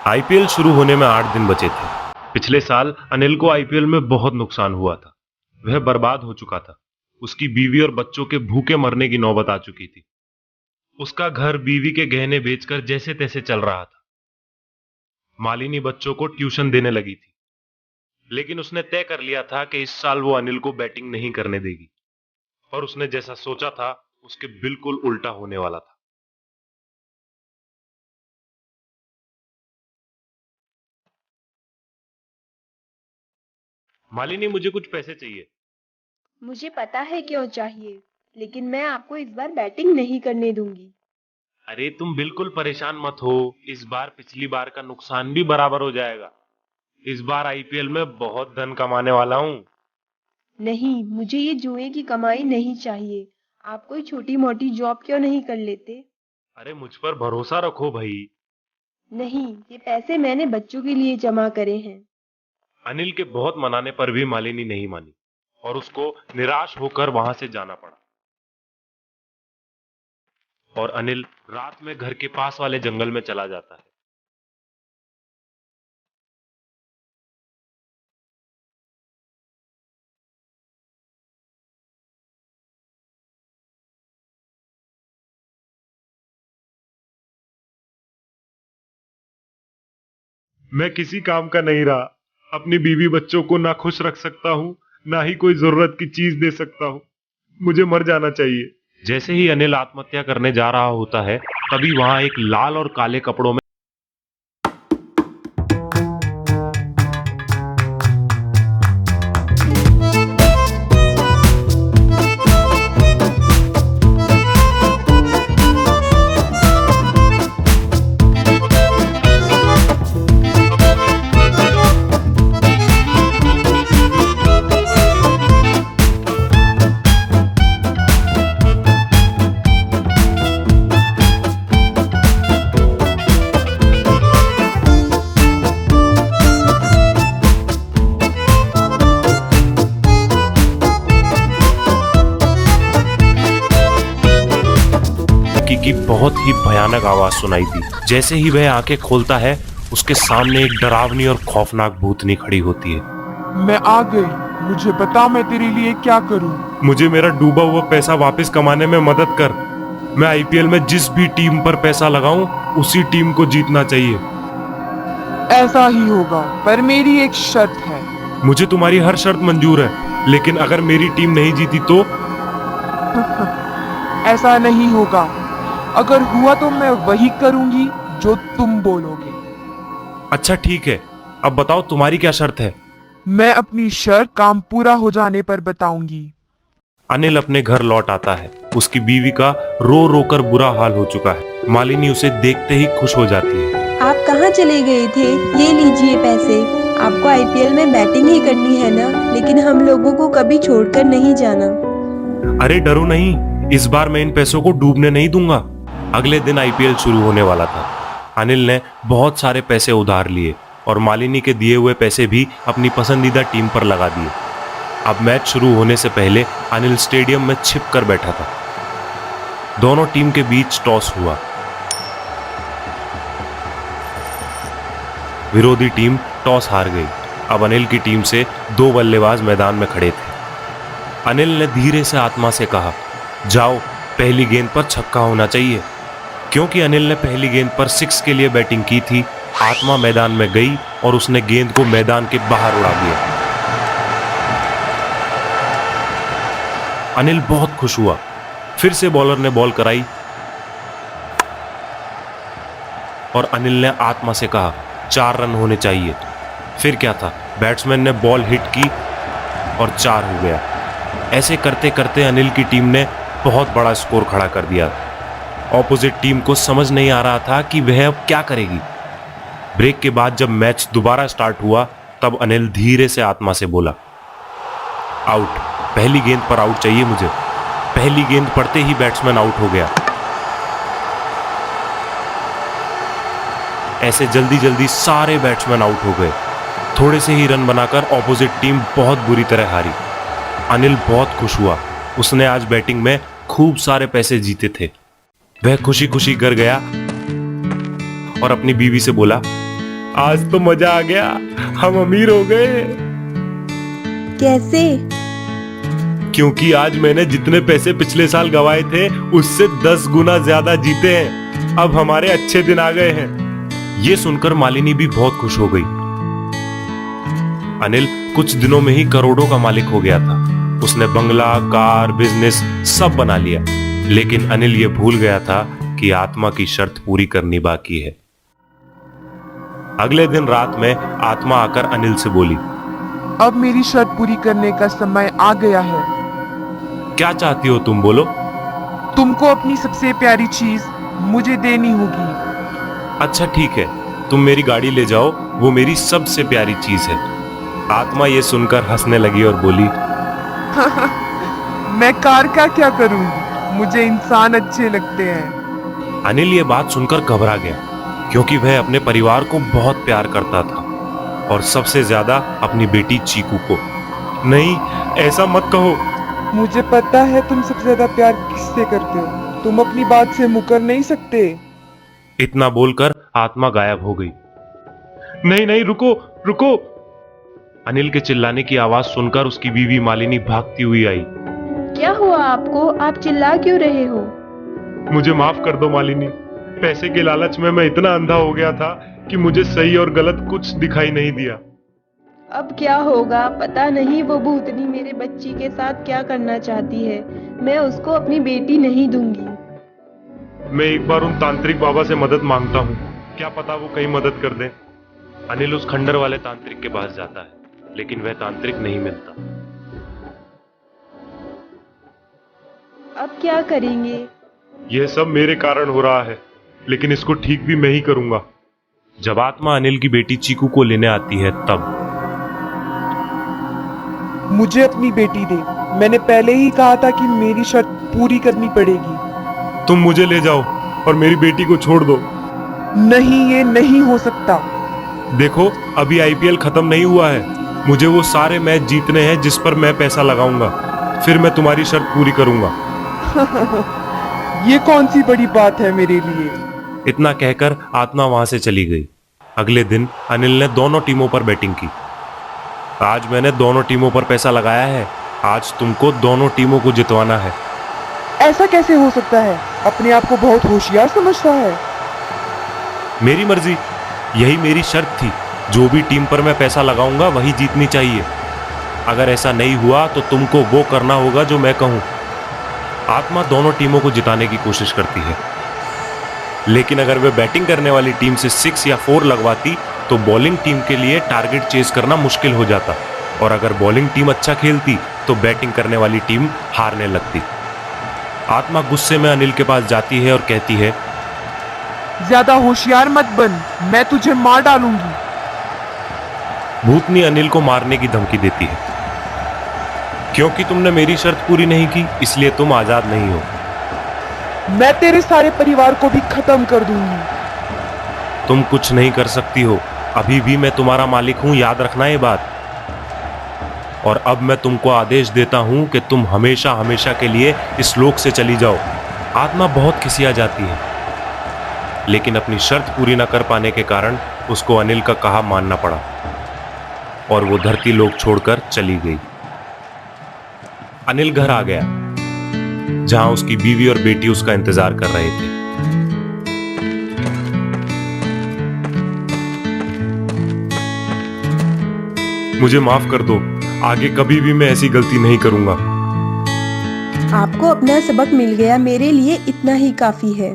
IPL शुरू होने में 8 दिन बचे थे। पिछले साल अनिल को आईपीएल में बहुत नुकसान हुआ था। वह बर्बाद हो चुका था। उसकी बीवी और बच्चों के भूखे मरने की नौबत आ चुकी थी। उसका घर बीवी के गहने बेचकर जैसे तैसे चल रहा था। मालिनी बच्चों को ट्यूशन देने लगी थी, लेकिन उसने तय कर लिया था कि इस साल वो अनिल को बैटिंग नहीं करने देगी। पर उसने जैसा सोचा था उसके बिल्कुल उल्टा होने वाला था। मालिनी, मुझे कुछ पैसे चाहिए। मुझे पता है क्यों चाहिए, लेकिन मैं आपको इस बार बैटिंग नहीं करने दूंगी। अरे तुम बिल्कुल परेशान मत हो। इस बार पिछली बार का नुकसान भी बराबर हो जाएगा। इस बार आईपीएल में बहुत धन कमाने वाला हूं। नहीं, मुझे ये जुए की कमाई नहीं चाहिए। आप कोई छोटी मोटी जॉब क्यों नहीं कर लेते? अरे मुझ पर भरोसा रखो भाई। नहीं, ये पैसे मैंने बच्चों के लिए जमा करे हैं। अनिल के बहुत मनाने पर भी मालिनी नहीं मानी और उसको निराश होकर वहां से जाना पड़ा। और अनिल रात में घर के पास वाले जंगल में चला जाता है। मैं किसी काम का नहीं रहा। अपनी बीवी बच्चों को ना खुश रख सकता हूँ, ना ही कोई जरूरत की चीज दे सकता हूँ। मुझे मर जाना चाहिए। जैसे ही अनिल आत्महत्या करने जा रहा होता है, तभी वहां एक लाल और काले कपड़ों में की बहुत ही भयानक आवाज सुनाई दी। जैसे ही वह आंखें खोलता है, उसके सामने एक डरावनी और खौफनाक भूतनी खड़ी होती है। मैं आ गई। मुझे बता मैं तेरे लिए क्या करूं? मुझे मेरा डूबा हुआ पैसा वापस कमाने में मदद कर। मैं आईपीएल में जिस भी टीम पर पैसा लगाऊं, उसी टीम को जीतना चाहिए। ऐसा ही होगा, पर मेरी एक शर्त है। मुझे तुम्हारी हर शर्त मंजूर है, लेकिन अगर मेरी टीम नहीं जीती तो? ऐसा नहीं होगा। अगर हुआ तो मैं वही करूंगी जो तुम बोलोगे। अच्छा ठीक है, अब बताओ तुम्हारी क्या शर्त है? मैं अपनी शर्त काम पूरा हो जाने पर बताऊंगी। अनिल अपने घर लौट आता है। उसकी बीवी का रो रो कर बुरा हाल हो चुका है। मालिनी उसे देखते ही खुश हो जाती है। आप कहाँ चले गए थे? ये लीजिए पैसे। आपको आईपीएल में बैटिंग ही करनी है ना, लेकिन हम लोगों को कभी छोड़कर नहीं जाना। अरे डरो नहीं, इस बार मैं इन पैसों को डूबने नहीं दूंगा। अगले दिन आईपीएल शुरू होने वाला था। अनिल ने बहुत सारे पैसे उधार लिए और मालिनी के दिए हुए पैसे भी अपनी पसंदीदा टीम पर लगा दिए। अब मैच शुरू होने से पहले अनिल स्टेडियम में छिप कर बैठा था। दोनों टीम के बीच टॉस हुआ। विरोधी टीम टॉस हार गई। अब अनिल की टीम से 2 बल्लेबाज मैदान में खड़े थे। अनिल ने धीरे से आत्मा से कहा, जाओ, पहली गेंद पर छक्का होना चाहिए। क्योंकि अनिल ने पहली गेंद पर 6 के लिए बैटिंग की थी, आत्मा मैदान में गई और उसने गेंद को मैदान के बाहर उड़ा दिया। अनिल बहुत खुश हुआ। फिर से बॉलर ने बॉल कराई और अनिल ने आत्मा से कहा, 4 रन होने चाहिए। फिर क्या था, बैट्समैन ने बॉल हिट की और 4 हो गया। ऐसे करते करते अनिल की टीम ने बहुत बड़ा स्कोर खड़ा कर दिया। ऑपोजिट टीम को समझ नहीं आ रहा था कि वह अब क्या करेगी। ब्रेक के बाद जब मैच दोबारा स्टार्ट हुआ, तब अनिल धीरे से आत्मा से बोला, आउट, पहली गेंद पर आउट चाहिए मुझे। पहली गेंद पड़ते ही बैट्समैन आउट हो गया। ऐसे जल्दी जल्दी सारे बैट्समैन आउट हो गए। थोड़े से ही रन बनाकर ऑपोजिट टीम बहुत बुरी तरह हारी। अनिल बहुत खुश हुआ। उसने आज बैटिंग में खूब सारे पैसे जीते थे। वह खुशी खुशी घर गया और अपनी बीवी से बोला, आज तो मजा आ गया, हम अमीर हो गए। कैसे? क्योंकि आज मैंने जितने पैसे पिछले साल गवाए थे उससे 10 गुना ज्यादा जीते हैं। अब हमारे अच्छे दिन आ गए हैं। ये सुनकर मालिनी भी बहुत खुश हो गई। अनिल कुछ दिनों में ही करोड़ों का मालिक हो गया था। उसने बंगला, कार, बिजनेस सब बना लिया। लेकिन अनिल ये भूल गया था कि आत्मा की शर्त पूरी करनी बाकी है। अगले दिन रात में आत्मा आकर अनिल से बोली, अब मेरी शर्त पूरी करने का समय आ गया है। क्या चाहती हो तुम, बोलो। तुमको अपनी सबसे प्यारी चीज मुझे देनी होगी। अच्छा ठीक है, तुम मेरी गाड़ी ले जाओ, वो मेरी सबसे प्यारी चीज है। आत्मा ये सुनकर हंसने लगी और बोली, मैं कार का क्या करूंगी, मुझे इंसान अच्छे लगते हैं। अनिल ये बात सुनकर घबरा गया, क्योंकि वह अपने परिवार को बहुत प्यार करता था और सबसे ज्यादा अपनी बेटी चीकू को। नहीं, ऐसा मत कहो। मुझे पता है तुम सबसे ज्यादा प्यार किससे करते हो। तुम अपनी बात से मुकर नहीं सकते। इतना बोलकर आत्मा गायब हो गई। नहीं नहीं, रुको रुको। अनिल के चिल्लाने की आवाज सुनकर उसकी बीवी मालिनी भागती हुई आई। क्या हुआ आपको? आप चिल्ला क्यों रहे हो? मुझे माफ कर दो मालिनी। पैसे के लालच में मैं इतना अंधा हो गया था कि मुझे सही और गलत कुछ दिखाई नहीं दिया। अब क्या होगा पता नहीं। वो भूतनी मेरे बच्ची के साथ क्या करना चाहती है। मैं उसको अपनी बेटी नहीं दूंगी। मैं एक बार उन तांत्रिक बाबा से मदद मांगता हूँ, क्या पता वो कहीं मदद कर दें। अनिल उस खंडर वाले तांत्रिक के पास जाता है, लेकिन वह तांत्रिक नहीं मिलता। अब क्या करेंगे? यह सब मेरे कारण हो रहा है, लेकिन इसको ठीक भी मैं ही करूंगा। जब आत्मा अनिल की बेटी चीकू को लेने आती है तब, मुझे अपनी बेटी दे। मैंने पहले ही कहा था कि मेरी शर्त पूरी करनी पड़ेगी। तुम मुझे ले जाओ और मेरी बेटी को छोड़ दो। नहीं, ये नहीं हो सकता। देखो, अभी आईपीएल खत्म नहीं हुआ है। मुझे वो सारे मैच जीतने हैं जिस पर मैं पैसा लगाऊंगा। फिर मैं तुम्हारी शर्त पूरी करूंगा। ये कौन सी बड़ी बात है मेरे लिए। इतना कहकर आत्मा वहां से चली गई। अगले दिन अनिल ने दोनों टीमों पर बैटिंग की। आज मैंने दोनों टीमों पर पैसा लगाया है। आज तुमको दोनों टीमों को जितवाना है। ऐसा कैसे हो सकता है? अपने आप को बहुत होशियार समझता है। मेरी मर्जी, यही मेरी शर्त थी। जो भी टीम पर मैं पैसा लगाऊंगा वही जीतनी चाहिए। अगर ऐसा नहीं हुआ तो तुमको वो करना होगा जो मैं कहूं। आत्मा दोनों टीमों को जिताने की कोशिश करती है, लेकिन अगर वे बैटिंग करने वाली टीम से 6 या 4 लगवाती तो बॉलिंग टीम के लिए टारगेट चेज करना मुश्किल हो जाता, और अगर बॉलिंग टीम अच्छा खेलती तो बैटिंग करने वाली टीम हारने लगती। आत्मा गुस्से में अनिल के पास जाती है और कहती है, ज्यादा होशियार मत बन, मैं तुझे मार डालूंगी। भूतनी अनिल को मारने की धमकी देती है। क्योंकि तुमने मेरी शर्त पूरी नहीं की, इसलिए तुम आजाद नहीं हो। मैं तेरे सारे परिवार को भी खत्म कर दूंगी। तुम कुछ नहीं कर सकती हो। अभी भी मैं तुम्हारा मालिक हूं, याद रखना ये बात। और अब मैं तुमको आदेश देता हूं कि तुम हमेशा हमेशा के लिए इस लोक से चली जाओ। आत्मा बहुत खिसिया जाती है, लेकिन अपनी शर्त पूरी न कर पाने के कारण उसको अनिल का कहा मानना पड़ा और वो धरती लोक छोड़कर चली गई। अनिल घर आ गया, जहां उसकी बीवी और बेटी उसका इंतजार कर रहे थे। मुझे माफ कर दो, आगे कभी भी मैं ऐसी गलती नहीं करूंगा। आपको अपना सबक मिल गया, मेरे लिए इतना ही काफी है।